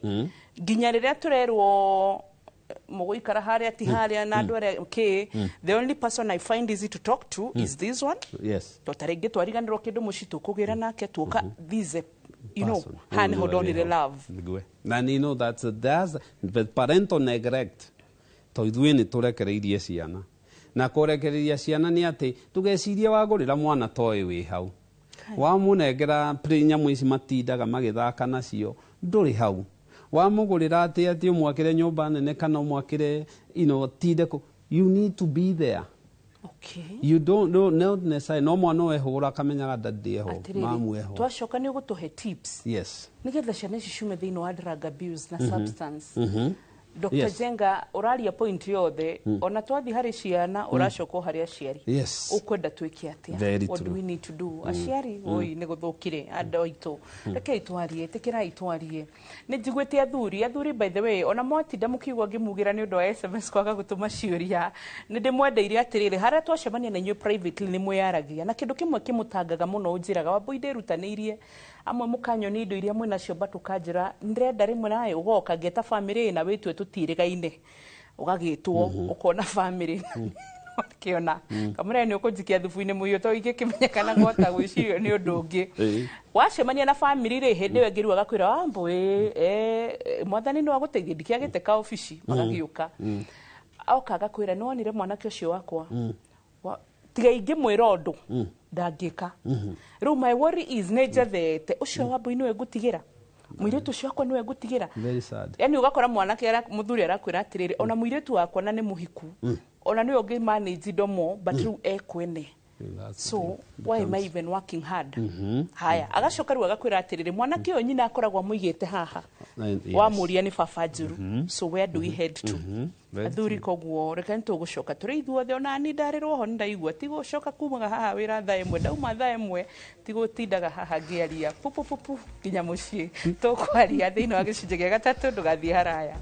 ginya riria turerwo muguikara haria ti haria na andu aria the only person I find easy to talk to is this one yes to taringi twariganirwo kindu mushitu kugira nake tuka this you know han hold on the love and you know that's but parental neglect to ithuĩ nĩ tũrekereirie ciana na kũrekereria ciana nĩ atĩ tũgeciria wagũrĩra mwana toĩ wĩ hau wamũnengera nyamũ ici matindaga magĩthaka nacio ndũrĩ hau wamũgũrĩra atĩ ũmwakĩre nyũmba nene kana ũmwakĩre tinde you need to be there. Okay. You don't necessarily no mwana wehũra akamenyaga ndandĩ ho mamu eho twacoka nĩ ũgũtũhe tips yes nigetha ciana ici ciume thĩinĩ wa drug abuse na substance Dr. Jenga uraria point yothe ona twathi hari ciana uracoko hari aciari ukwenda twike atia what do we need to do aciari oi ni guthukire andoito reke itwarie tikira itwarie ni njigwete athuri by the way ona mwatinda mukiugwa ngimugira ni undu wa SMS kwaga gutuma ciuria ni ndimwendeire atirire haria twacemania na inyu privately ni mwiyaragia na kindu kimwe kimutangaga muno unjiraga waboi rutaniirie amwe mukanyo ni indo iria mwina cio batukanjira ndrenda rimwe nayo ugoka ngeta family na witwe tutirigaine ugagitwo ukona family kiona kamera ni ukujikia thubu-ini muyo to ingĩkĩmenyekana ngota gwĩcirio nĩ ũndũ ũngĩ wacemania na family rĩ hĩndĩ ĩyo ngĩrua gakwĩra wambo mwathani no agũteithie ndikĩagĩte ka ofici magagĩũka oka gakwĩra nĩ wonire mwanake ũcio wakwa tiga ingĩmwĩra ũndũ ndangĩka rĩu my worry is nĩnjathete ũcio wambo niwe ngũtigĩra mũirĩtu ũcio wakwa niwe ngũtigĩra yani ugakora mwanake mũthuri arakwĩra atĩrĩrĩ ona mũirĩtu wakwa na nĩ mũhiku ona niwe ũngĩ manage domo but rĩu ekwene so why am I even working hard haya agacoka rĩu agakwĩra atĩrĩrĩ mwanake ũyũ nyina akoragwo mũigĩte haha wamũria nĩ baba njũru so where do we head to athuri koguo reka nĩtũgũcoka tũrĩ ithuothe ona ni ndarĩrwo ho ndaigua tigũcoka kumaga haha wĩra thaa ĩmwe ndauma thaa ĩmwe tigũtindaga haha ngĩaria pupupupu nginya mũciĩ tũkwaria thĩinĩ wa gĩcunjĩ gĩa gatatũ ndũgathiĩ haraya.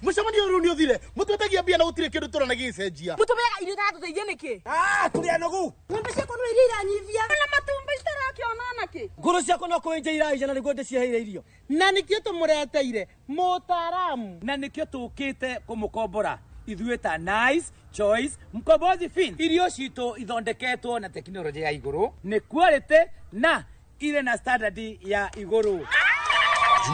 Mucemania ũyũ nĩ ũthire mũtwetagia mbia na gũtirĩ kĩndũ tũrona gĩcenjia mũtũmĩraga irio tatũteithie nĩkĩ tũrĩa nogu ng'ombe ciakwa no iria iranyivia na matumbĩ citarakĩona nakĩ ngũrũ ciakwa no kũenja iraija nĩguo ndĩcieheire irio na nĩkĩo tũmũreteire mũtaaramu na nĩkĩo tũkĩte kũmũkombora ithuĩ ta Nice Choice Mkombozi Feeds irio citũ ithondeketwo na tekinoronjĩ ya igũrũ nĩ quality na ile na standard ya igũrũ.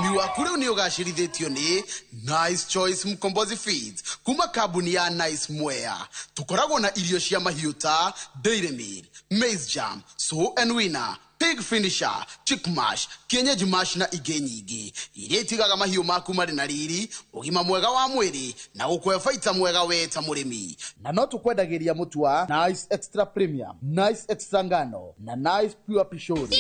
Ni waku rĩu nĩ ũgacĩrithĩtio nĩ Nice Choice Mkombozi Feeds kuma kambuni ya Nice Mwea. Tũkoragwo na irio cia mahiũ ta Dairy Meal, Maize Jam, Sow and Winner, Pig Finisher, Chick Mash, Kienyeji Mash na ingĩ nyingĩ iria itigaga mahiũ maku marĩ na riri, ũgima mwega wa mwĩrĩ na gũkũhe baita mwega we ta mũrĩmi. Na no tũkwendagĩria mũtu wa Nice Extra Premium, Nice Extra Ngano na Nice Pure Pishori.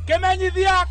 Kemenyithia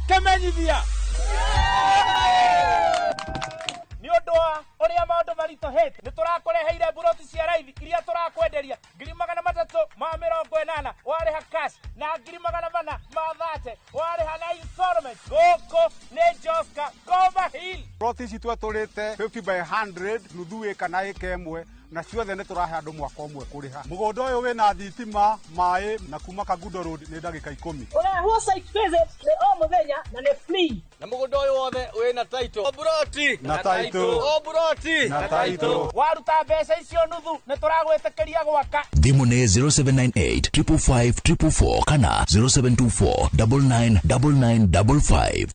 ni ũndũ wa ũrĩa maũndũ maritũhĩte nĩ tũrakũreheire buroti cia raithi iria tũrakwenderia 380,080 warĩha cash na 400,000 mathate warĩha na installment gũkũ nĩ Joska Gova Hill. Buroti ici twatũrĩte 50 by 100 nuthu ĩka na ĩka ĩmwe na ciothe nĩ tũrahe andũ mwaka ũmwe kũrĩha. Mũgũnda ũyũ wĩna thitima, maĩ na kuma Kagundo Road nĩ ndagĩka 10. Ũrehwo site visit nĩ o mũthenya na nĩ free. Na mũgũnda ũyũ wothe wĩna title. O buroti na title. O buroti na title. Waruta mbeca icio nuthu nĩ tũragwĩtĩkĩria gwaka. Thimũ nĩ 0798 555 444 kana 0724 999955.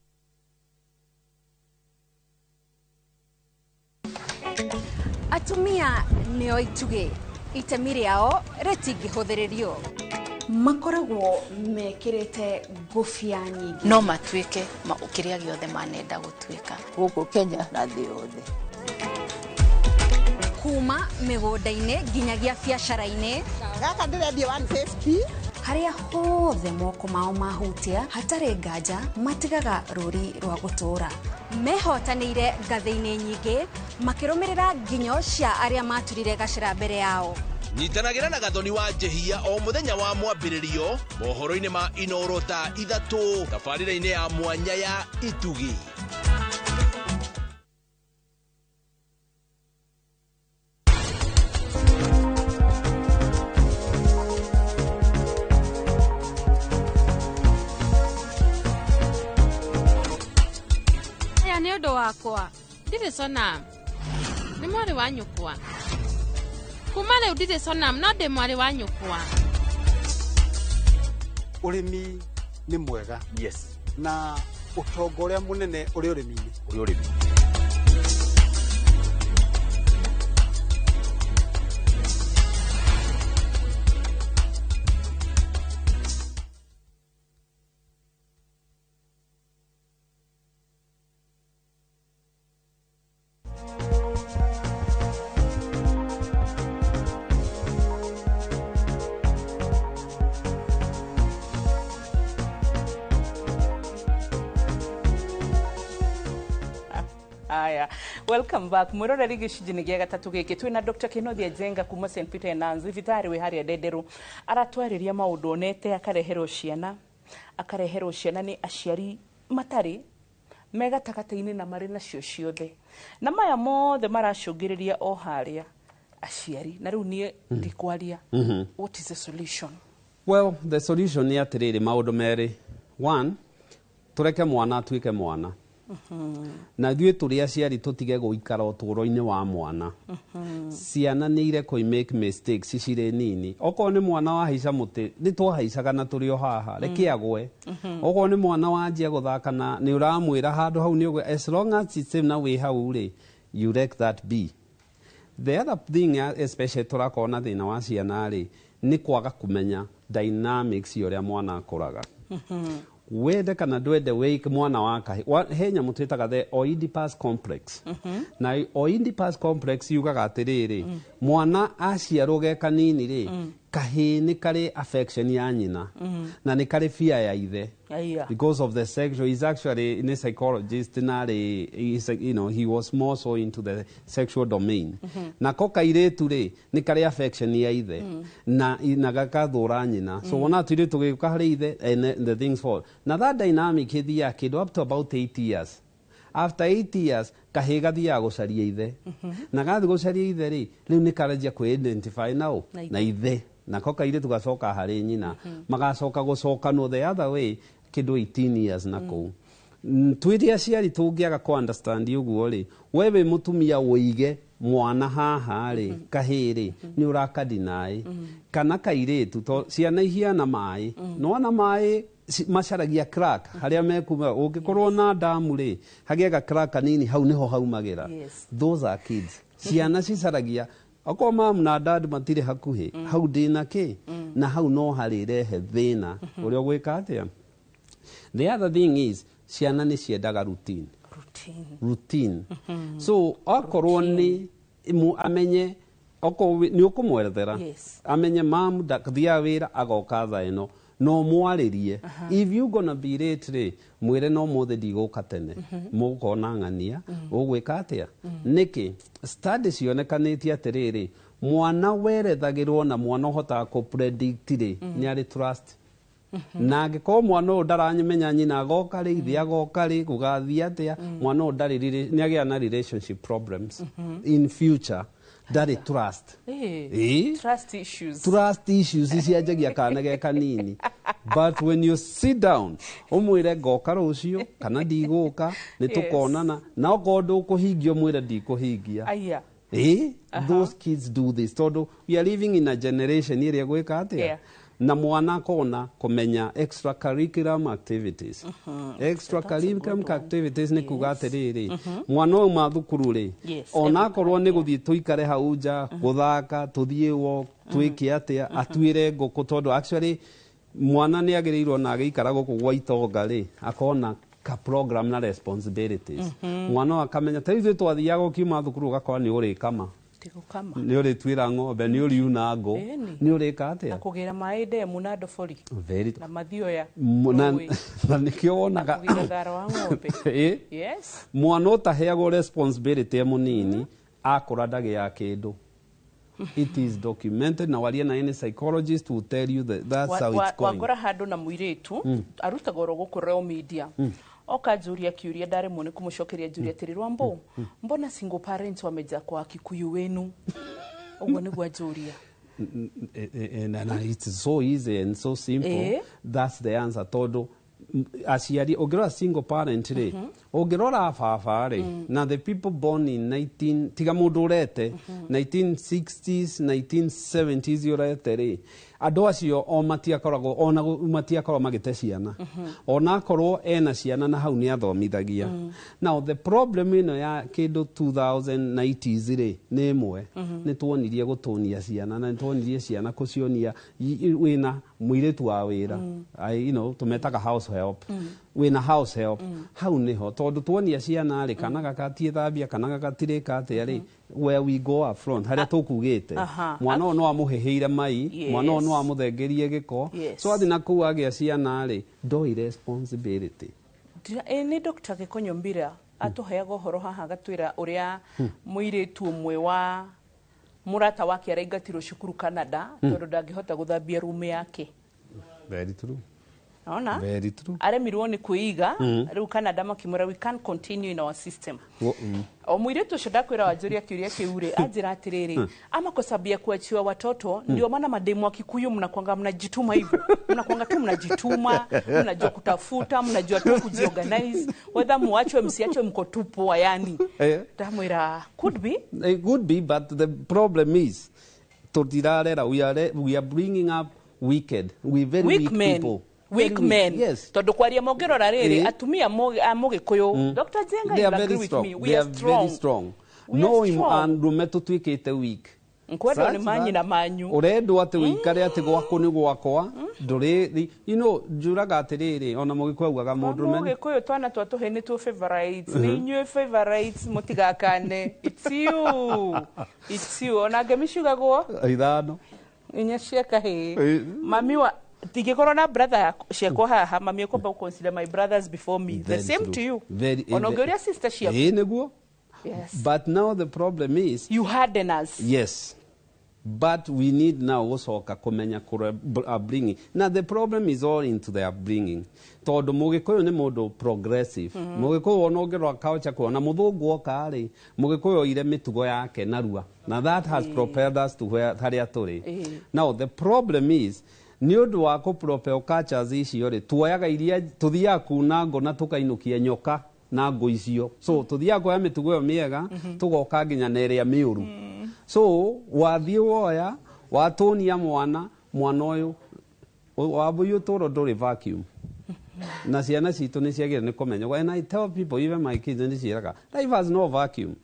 Atumia nĩo itugĩ itemi rĩao rĩtingĩhũthĩrĩrio makoragwo mekĩrĩte ngũbia nyingĩ no matuĩke kĩrĩa gĩothe manenda gũtuĩka gũkũ Kenya na thĩ yothe kuma mĩgũnda-inĩ nginyagia biacara-inĩ gaka ndĩrendia 150 harĩa hothe moko mao mahutia hatarĩ nganja matigaga rũri rwa gũtũra mehotanĩire ngathĩ-inĩ nyingĩ makĩrũmĩrĩra nginyo cia arĩa maturire gacĩra mbere yao. Nyitanagĩra na Gathoni wa Njehia o mũthenya wa mwambĩrĩrio mohoro-inĩ ma Inooro ta 3 tabarĩra-inĩ ya mwanya ya Itugi. Nĩ ũndũ wakwa ndirĩ Sonam nĩ mwarĩ wa nyũkwa kuma rĩu ndirĩ Sonam no ndĩ mwarĩ wa nyũkwa. Ũrĩmi nĩ mwega na ũtonga ũrĩa mũnene ũrĩ ũrĩmi-inĩ Aya, welcome back. Mwiroreri gicunjĩ gĩa gatatu gĩkĩ twĩna Dr. Kinothia Njenga kuma St Peter and Nancy thibitarĩ wĩ harĩa Ndenderu aratwarĩria maũndũ onete akareherwo ciana nĩ aciari matarĩ me gatagatĩ-inĩ na marĩ nacio ciothe na maya mothe maracũngĩrĩria o harĩa aciari na rĩu niĩ ndikwaria. What is the solution? Well, the solution nĩ atĩrĩrĩ, maũndũ merĩ. One, tũreke mwana atuĩke mwana. Na ithuĩ tũrĩ aciari tũtige gũikara ũtũũro-inĩ wa mwana. Ciana nĩ irekwo make mistakes cirĩ nini. Okorwo nĩ mwana wahaica mũtĩ, nĩ twahaicaga na tũrĩ o haha, reke agwe. Okorwo nĩ mwana wanjia gũthaka na nĩ ũramwĩra handũ hau nĩ ũgwe, as long as it's na wĩ hau rĩ, you let that be. The other thing, especially tũrakorwo na thĩna wa ciana rĩ, nĩ kwaga kũmenya dynamics ya ũrĩa mwana akũraga. Wende kana ndwende wake mwana waka he nyamũ twĩtaga the Oedipus complex. Na Oedipus complex yugaga atĩrĩrĩ, mwana aciarwo ge kanini rĩ, kahĩ nĩ karĩ affection ya nyina na nĩ karĩ fear ya ithe. Because of the sexual, he's actually in a psychologist he was more so into the sexual domain. Na ko kairĩtu rĩ nĩ karĩ affection ya ithe na gakathũra nyina. So wona tuirĩtu gĩũka harĩ ithe and the things fall. Na that dynamic ithiaga kĩndũ up to about 8 years. After 8 years kahĩ gathiaga gũcaria ithe. Na gathi gũcaria ithe rĩ, rĩu nĩ karanjia kwĩ-identify na ithe. Na ko kairĩtu gacoka harĩ nyina. Magacoka gũcokanwo the other way kĩndũ 18 years na kũu. Twĩrĩ aciari tũngĩaga kũ understand ũguo rĩ, we wĩ mũtumia wũige mwana haha rĩ, kahĩ rĩ, nĩ ũrakadinaĩ. Kana kairĩtu, ciana ihiana maĩ, no na maĩ macaragia crack harĩa mekuma. Ũngĩkorwo na damu rĩ, hagĩaga crack kanini, hau nĩho haumagĩra. Those are kids. Ciana cicaragia okorwo mamu na dad matirĩ hakuhĩ, hau ndĩna kĩ, na hau no harĩrehe thĩna ũrĩa ũgwĩka atĩa. The other thing is, ciana nĩ ciendaga routine. So okorwo nĩ amenye, okorwo nĩ ũkũmwerethera amenye mamu ndathiaga wĩra agoka thaa ĩno, no mwarĩrie. If you gonna be late rĩ, mwĩre no mũthĩ ndigũka tene, mũkona ng'ania ũgwĩka atĩa. Nĩkĩ study cionekanĩtie atĩrĩrĩ, mwana werethagĩrwo na mwana ũhotaga kũ-predict rĩ, nĩ arĩ trust. Na angĩkorwo mwana ũyũ ndaranyimenya nyina agoka rĩ, ithe agoka rĩ, gũgathiĩ atĩa, mwana ũyũ nĩ agĩa na relationship problems in future. Ndarĩ trust. Trust issues icianjagia kana ge kanini. But when you sit down, ũmwĩre ngoka rũciũ kana ndigũka, nĩ tũkonana, na okorwo ndũkũhingia ũmwĩre ndikũhingia. Those kids do this. Tondũ we are living in a generation ĩrĩa gwĩka atĩa. Na mwana kona kũmenya extracurriculum activities. Extracurriculum activities nĩ kuga atĩrĩrĩ, mwana ũyũ mathukuru rĩ, onakorwo nĩ gũthiĩ tũikare hau nja gũthaka, tũthiĩ walk, twĩke atĩa, atuĩre ngũkũ, tondũ actually mwana nĩ agĩrĩirwo na agĩikara gũkũ gwa itonga rĩ, akona ka program na responsibilities. Mwana ũyũ akamenya, ta ithuĩ twathiaga ũkiuma thukuru ũgakora nĩ ũrĩkama, nĩ ũrĩtuĩra ng'ombe, nĩ ũriuna ngũ, nĩ ũrĩka atĩa, na kũgĩra maĩ ndemu na ndobori na mathioya, na nĩkĩo wonaga mwana ũtaheagwo responsibility mũnini akũra ndagĩaga kĩndũ. It is documented. Na waria na any psychologist will tell you that that's how it's going. Wangora handũ na mũirĩtu arutaga oro gũkũ Royal Media, oka njũria kiuria ndaremwo nĩ kũmũcokeria njũria atĩrĩ, Rwambo, mbona single parents wameja kwa Kikuyu wenu? Ũguo nĩguo njũria. And it's so easy and so simple. That's the answer. Tondũ aciari ũngĩrora single parent rĩ, ũngĩrora baba rĩ, na the people born in tiga mũndũ ũrete 1960s 1970s ũrete rĩ, andũ acio o matiakoragwo ona matiakorwo magĩte ciana, ona akorwo ena ciana na hau nĩ athomithagia. Now the problem ĩno ya kĩndũ 2090s rĩ nĩ ĩmwe, nĩ tuonirie gũtũnia ciana na nĩ tuonirie ciana kũcionia wĩna mũirĩtu wa wĩra, tũmetaga house help, wĩna house help, hau nĩho, tondũ tuonia ciana rĩ, kana gakatie thambia kana gakatirĩka atĩa rĩ, where we go up front, harĩa tũkugĩte, mwana ũyũ no amũheheire mai, mwana ũyũ no amũthengerie gĩko, so athi na kũu agĩa ciana rĩ, ndoi responsibility. Nĩ Dr. Gĩkonyo Mbira atuheaga uhoro haha gatwira uria muiritu umwe wa murata wake araingatirwo cukuru Canada tondu ndangihota guthambia room yake. Very true. Ona? Very true. Aremirwo ni kuiga riu Canada makimura we can't continue in our system. O muiritu ucio ndakwira wanjuria kiuria kiure anjira atiriri ama kwa sababu ya kuachiwa watoto ndio maana mademu wa Kikuyu mnakwanga mnajituma hivyo. Mnakwanga tu mnajituma, mnajua kutafuta, mnajua tu kujiorganize, whether muachwe msiachwe mko tupo yani. Ndamwira could be. It could be, but the problem is totirarera we are bringing up wicked, we very weak people. Weak men. Yes. Tondu kwaria mongerora riri atumia amugikuyu. Dr. Jenga, you agree with me? We are very strong. No andume tutwikite weak. Nkwendo ni manyi na manyu. Uredo ati wikare ati gwaku ni gwakwa nduri njuraga atiriri ona mugikwaga mundu men. Mugikuyu twana twatuhe ni tu favorites. Ni new favorites mutigakane. It's you. Ona ngemishugago. Ithano. Inya cieka he. Mami wa tigikoro na brother ciekwa haha mami ekwamba consider my brothers before me. The same to you. Onogeria sister ciekwa. Neguo. Yes. But now the problem is you harden us. Yes. But we need now also kumenya upbringing. Now the problem is all into the upbringing. Tondu mugikuyu ni mundu progressive. Mugikuyu onongerwa culture kuona muthungu okari. Mugikuyu ire mitugo yake narua. Now that has propelled us to where haria turi. Now the problem is ni undu wa ku propel cultures icio ri tuoyaga iria tuthia kuna ngo na tukainukia nyoka na ngo icio. So tuthia kwa mitugo yo miega tugoka nginya neria miuru. So wathie woya watunia mwana uyu wabuyu toro nduri vacuum. Na ciana citu ni ciagire ni kumenya. When I tell people, even my kids, ni ciiraga life has no vacuum.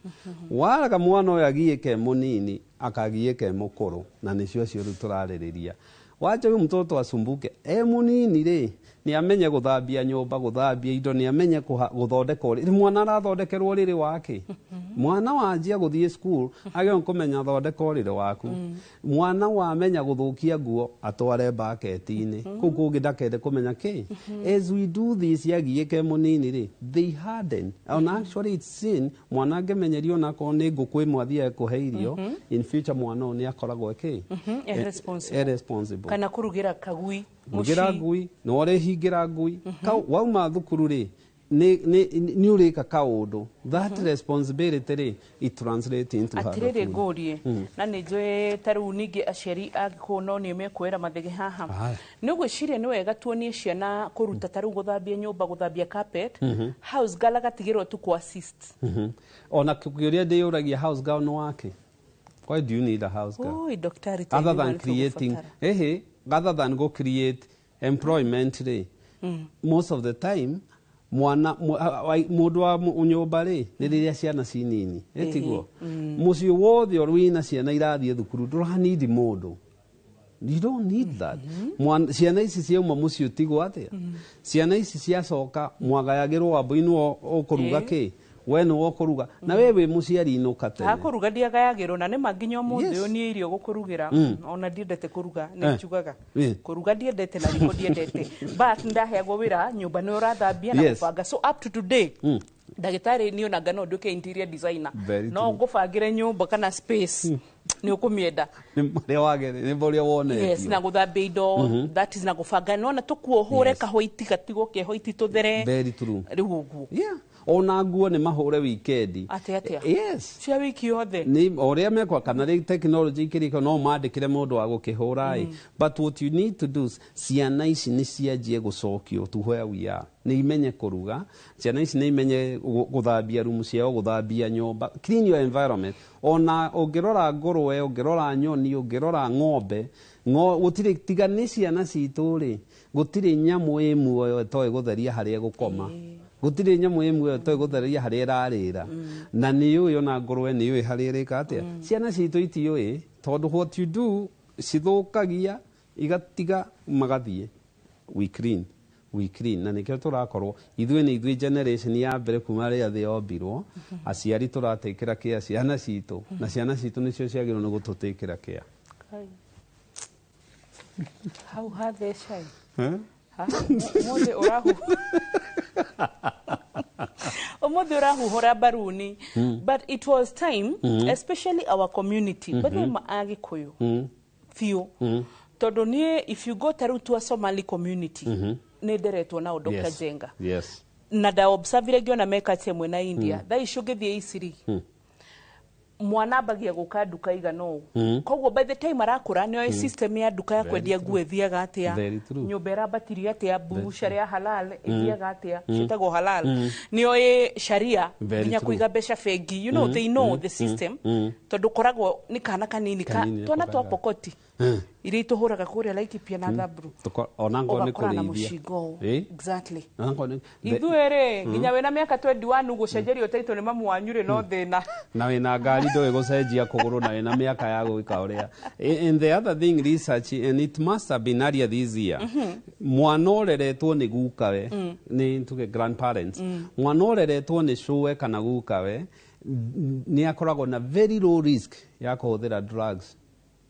Waraga mwana uyu agiike munini akagiike mukuru na nicio cio turaririria. Wacha huyu mtoto asumbuke munini ri ni amenye guthambia nyumba, guthambia indo, ni amenye guthondeka uri mwana arathondekerwo riri wake. Mwana wanjia guthie school agio kumenya thondeka uriri waku. Mwana wamenya guthukia nguo atware bucket-ini kuku ngidakende kumenya ki. As we do this yagiike munini ri they harden, and actually it's sin. Mwana ngemenyerio na ko ni ngukwi mwathia kuheirio in future mwana ni akoragwo ki irresponsible kana kurugira kagui mugira ngui no rehingira ngui wauma thukuru ri ni urika kaundu that responsibility ri it translate into atirire ngorie na ni njoe taru ningi aciari agikuno ni mekwera mathege haha ni gwiciria ni wega tuonie ciana kuruta taru guthambia nyumba, guthambia carpet, house girl agatigirwo tu ku assist. Ona kugiria ndi uragia house girl no wake. Why do you need a house girl? Oh, doctor, other than creating rather than go create employment ri most of the time mwana mundu wa nyumba ri ni riria ciana cinini etiguo muci wothe orwina ciana irathie thukuru ndurani mundu. You don't need that. Ciana ici ciauma muci utigwo atia. Ciana ici ciacoka mwagayagirwo wambu-inu ukuruga ki we no wokuruga na wewe muciari inukate akuruga ndiagayagirwo na ni manginya mundu yo ni irio gukurugira ona ndiendete kuruga ni chugaga kuruga ndiendete na riko ndiendete but ndaheagwo wira nyumba ni urathambia na kubanga. So up to today ndagitari ni onaga no nduke interior designer no ngubangire nyumba kana space ni ukumienda ni wagere ni boria wone. Yes, na guthambia indo that is na gubanga no na tukuohure kahoiti gatigo kehoiti tuthere. Very true. Riu uguo ona nguo ni mahure weekend atia yes cia wiki yothe ni oria mekwa kana ri technology kiriko no mandikire mundu wa gukihura but what you need to do ciana ici ni cianjie gucokio to where we are. Ni imenye kuruga, ciana ici ni imenye guthambia room ciao, guthambia nyumba, clean your environment. Ona ungirora ngurwe, ungirora nyoni, ungirora ng'ombe gutiri tigani ciana citu ri gutiri nyamu imwe toy gutheria haria gukoma. Gutire nyamu imwe toy gutheria haria irarira na ni uyo na ngurwe ni uyo haria irika atia. Ciana citu itiyo tondu what you do cithukagia igatiga magathie. We clean na nikio turakorwo ithuĩ ni ithuĩ generation ya mbere kuma ria thi yombirwo aciari turatekera kia ciana citu na ciana citu nicio ciagirwo ni gututekera kia. How hard they shine. Mode orahu. mothe urahuhora baruni but it was time especially our community but Agikuyu few tondu nie if you go through to a Somali community ne deretwo na Dr. Jenga na da observe giona meka temwe na India tha icugithie isiri mwana bagia guka duka igano kogwo by the time arakura nio system ya duka ya kwendia nguo ethiaga atia nyumbera batiri atia bushara ya halal ethiaga atia citago halal nio sharia nya kuiga besha fegi you know they know the system tondu koragwo ni kana kanini ka twana twa pokoti iri tuhuraga kuria Laikipia na Thaburu onango ni kurithia exactly ithuere nginya wena miaka 21 ugucenjerio title ni mamu wanyure no thina na wena ngari ndo egucenjia kuguru na wena miaka ya gwika uria and the other thing research and it must have been earlier this year mwana ureretwo ni gukawe ni tuge grandparents mwana ureretwo ni showe kana gukawe ni akoragwo na very low risk ya kuhuthira drugs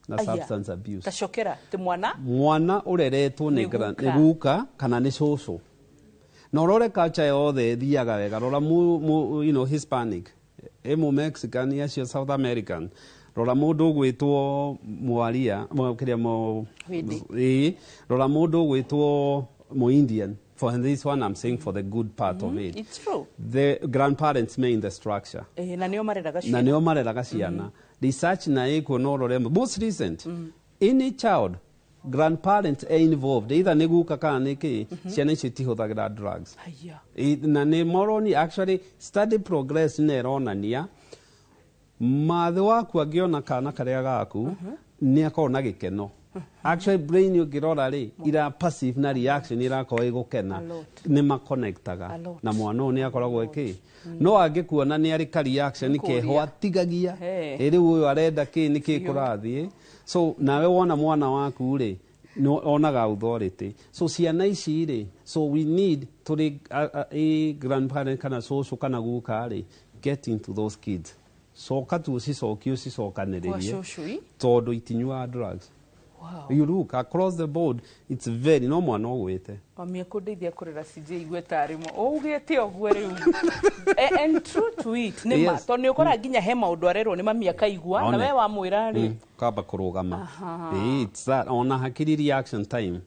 na substance abuse tashokera te mwana ureretwo ni guka kana ni shosho na urore culture yothe thiaga wega rora you know Hispanic emo Mexican acio South American rora mundu gwitwo mwaria kiria rora mundu gwitwo mo Indian for this one I'm saying for the good part of it it's true the grandparents main the structure na nio mareraga ciana research na iko no rore most recent any child grandparents are involved either neguka kana niki ciana icio tihuthagira drugs na ni moroni actually study progress ne ronania mathe waku angiona kana karia gaku ni akona gikeno actually brain yogirora ri ira passive na reaction ira ko igukena ni ma connectaga na mwana ni akoragwo iki no angikuona ni ari ka reaction keho atigagia iri uyu arenda ki ni ki kurathie so nawe wona mwana waku ri no onaga authority so ciana ici ri so we need to a grandparent kana social kana guka ri get into those kids so katu cicokio cicokaniririe tondu itinyua drugs. Wow. You look across the board, it's very no mwana ogwete. Amia kudeithia kurera CJ igweta arimo. Ugete ogwe riu. And true to it. Nima to ni ukora ginya he maundu arero ni mamiaka igwa na we wa mwira ri. Kaba kurugama. It's that ona hakiri reaction time.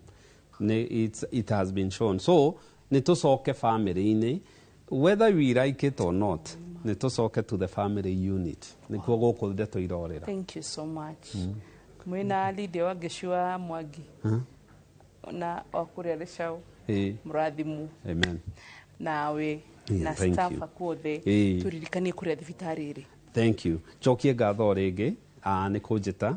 It has been shown. So ni tucoke family ni whether we like it or not. Ni tucoke to the family unit. Ni kuo guku ndeto irorera. Thank you so much. Mwina lide wa Geshua Mwangi na wakuria reshau murathimu amen nawe na staff akuothe turirikanie kuria thibitari ri thank you chokie gatho ringi ni kunjita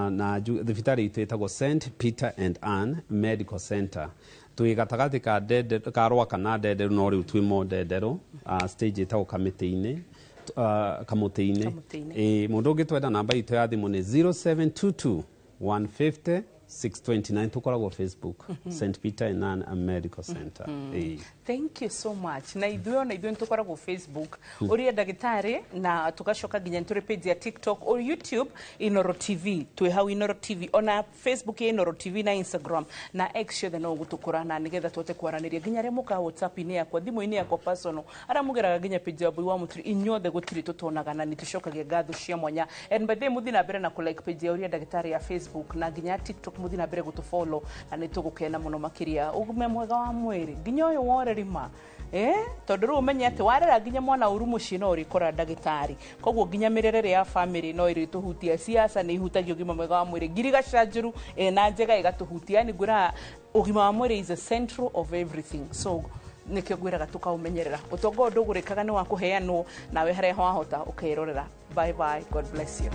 na thibitari itu etagwo St Peter and Anne Medical Center twi gatagati ka dede ka rwa kana dede no riu twi mo dedero stage etagwo kamiti-ini kamuti-ini mundu ungitwenda namba itu ya thimu ni 0722 150 629 tukoragwo Facebook St Peter and Anne Medical Center. Thank you so much. Na ithuĩ tukoragwo Facebook uria ndagitari na tugacoka ginya turi page ya TikTok or YouTube Inoro TV twi hau Inoro TV ona Facebook Inoro TV na Instagram na X yothe no gutukura na nigetha twote kwaraniria ginya re muka WhatsApp ini yakwa thimu-ini yakwa personal ara mugeraga ginya page ya Boy wa Muturi inyothe gutiri tutonaga na nitucokagia ngatho cia mwanya and by the muthi na mbere na ku like page ya uria ndagitari ya Facebook na ginya TikTok muthi na mbere gutufollow na nitugukena muno makiria ugume mwega wa mwiri ginya uyu wore rima tondu ru umenye ati warera ginya mwana uru muci no urikora ndagitari koguo ginya mirerere ya family no irituhutia siasa ni ihutagio gima mwega wa mwiri ngiriga canjuru na njega igatuhutia ni ngura ugima wa mwiri is the central of everything so nikio gwiraga tukaumenyerera utongo ndugurikaga ni wa kuheanwo nawe haria hahota ukerorera bye bye god bless you.